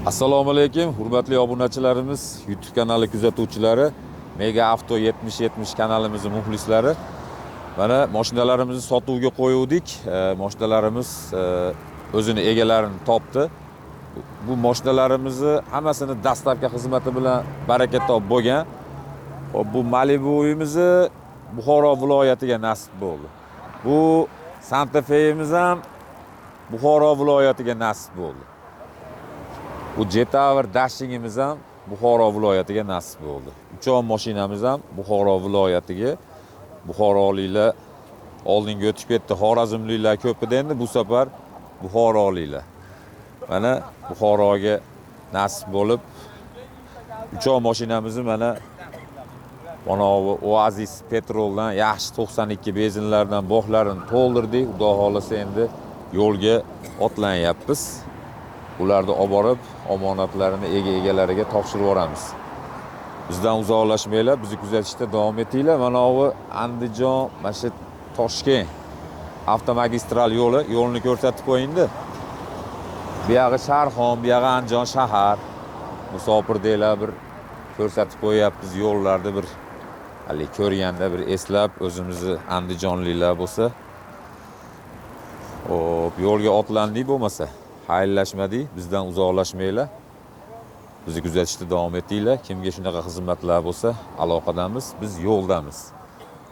Assalomu alaykum, hurmatli obunachilarimiz, YouTube kanali kuzatuvchilari, Mega Avto 7070 kanalimizning muxlislari. Mana mashinalarimizni sotuvga qo'yuvdik. Mashinalarimiz o'zini egalarini topdi. Bu mashinalarimizni hammasini dastlabki xizmati bilan baraka top bo'lgan. Bu Malibu'imizni Buxoro viloyatiga nasib bo'ldi. Bu Santa Fe'imiz ham Buxoro viloyatiga nasib bo'ldi. Bu Jetavr Dashingimiz ham Buxoro viloyatiga nasib bo'ldi. Uchon mashinamiz ham Buxoro viloyatiga. Buxoroliklar oldinga o'tib ketdi. Xorazmliklar ko'p edi, endi bu safar Buxoroliklar. Mana Buxoroga nasib bo'lib, uchon mashinamizni mana Oasis petroldan yaxshi 92 benzinlardan bog'larini to'ldirdik. Xudo xolasa endi yo'lga otlanyapmiz. Ularni olib borib, omonatlarini egalariga topshirib yuboramiz. Bizdan uzoqlashmanglar, bizni kuzatishda davom etinglar. Mana bu Andijon, mana Toshkent avtomagistral yo'lni ko'rsatib qo'yindi. Bu yog'i Sharxon, bu yog'i Andijon shahar. Musofirdeklar bir ko'rsatib qo'yapmiz yo'llarni bir hali ko'rganda bir eslab o'zimizni andijonliklar bo'lsa. Hop, yo'lga otlandik bo'lmasa. Xayrlashmadik, bizdan uzoqlashmanglar. Bizni kuzatishda davom etinglar. Kimga shunaqa xizmatlar bo'lsa, aloqadamiz, biz yo'ldamiz.